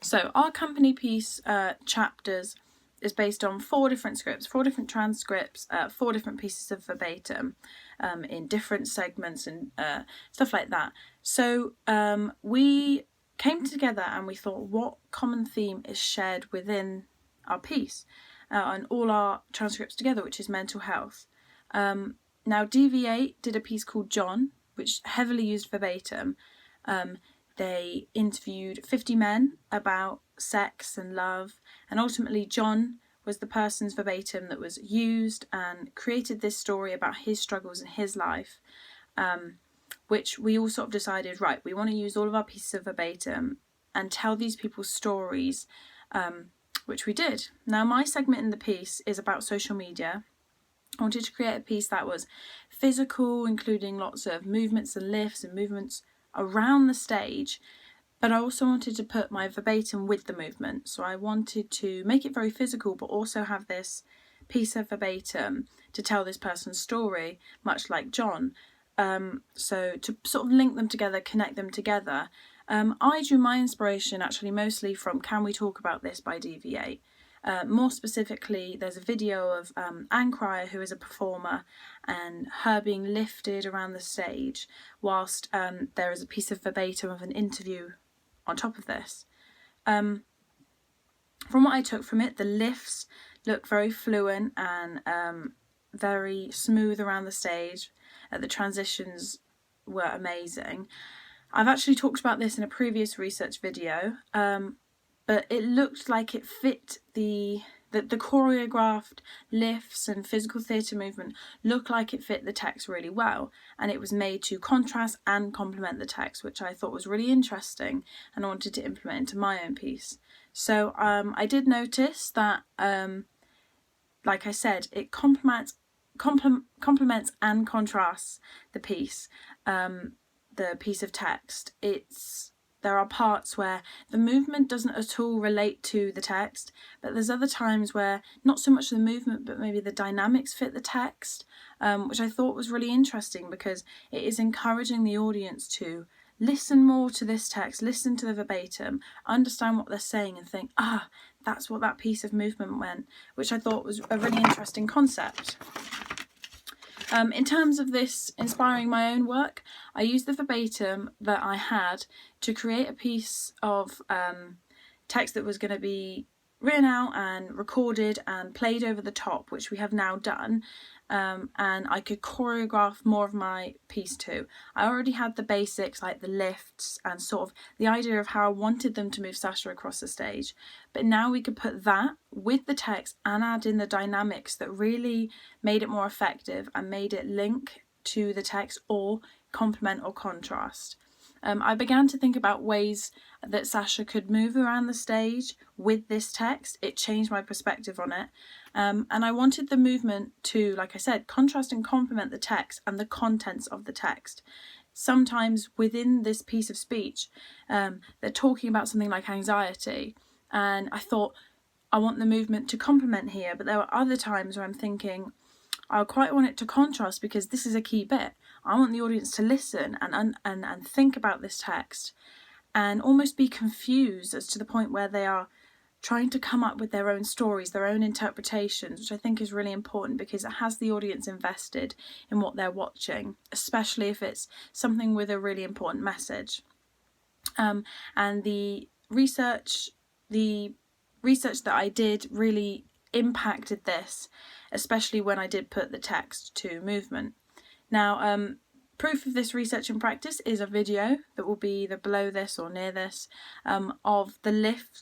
So our company piece chapters is based on 4 different scripts, 4 different transcripts, 4 different pieces of verbatim in different segments and stuff like that. So we came together and we thought, what common theme is shared within our piece and all our transcripts together, which is mental health. Now DV8 did a piece called John, which heavily used verbatim. They interviewed 50 men about sex and love, and ultimately John was the person's verbatim that was used and created this story about his struggles in his life, which we all sort of decided, right, we want to use all of our pieces of verbatim and tell these people's stories, which we did. Now my segment in the piece is about social media. I wanted to create a piece that was physical, including lots of movements and lifts and movements around the stage, but I also wanted to put my verbatim with the movement. So I wanted to make it very physical, but also have this piece of verbatim to tell this person's story, much like John. So to sort of link them together, connect them together. I drew my inspiration actually mostly from Can We Talk About This by DV8. More specifically, there's a video of Anne Cryer, who is a performer, and her being lifted around the stage, whilst there is a piece of verbatim of an interview on top of this. From what I took from it, the lifts look very fluent and very smooth around the stage. The transitions were amazing. I've actually talked about this in a previous research video, but it looked like it fit the choreographed lifts and physical theatre movement looked like it fit the text really well, and it was made to contrast and complement the text, which I thought was really interesting and I wanted to implement into my own piece. So I did notice that, like I said, it complements and contrasts the piece of text. There are parts where the movement doesn't at all relate to the text, but there's other times where not so much the movement, but maybe the dynamics fit the text, which I thought was really interesting because it is encouraging the audience to listen more to this text, listen to the verbatim, understand what they're saying and think, that's what that piece of movement meant, which I thought was a really interesting concept. In terms of this inspiring my own work, I used the verbatim that I had to create a piece of text that was going to be written out and recorded and played over the top, which we have now done, and I could choreograph more of my piece too. I already had the basics like the lifts and sort of the idea of how I wanted them to move Sasha across the stage, but now we could put that with the text and add in the dynamics that really made it more effective and made it link to the text or complement or contrast. I began to think about ways that Sasha could move around the stage with this text. It changed my perspective on it. And I wanted the movement to, like I said, contrast and complement the text and the contents of the text. Sometimes within this piece of speech, they're talking about something like anxiety. And I thought, I want the movement to complement here. But there were other times where I'm thinking, I quite want it to contrast because this is a key bit. I want the audience to listen and think about this text and almost be confused as to the point where they are trying to come up with their own stories, their own interpretations, which I think is really important because it has the audience invested in what they're watching, especially if it's something with a really important message. And the research that I did really impacted this, especially when I did put the text to movement. Now, proof of this research in practice is a video that will be either below this or near this of the lifts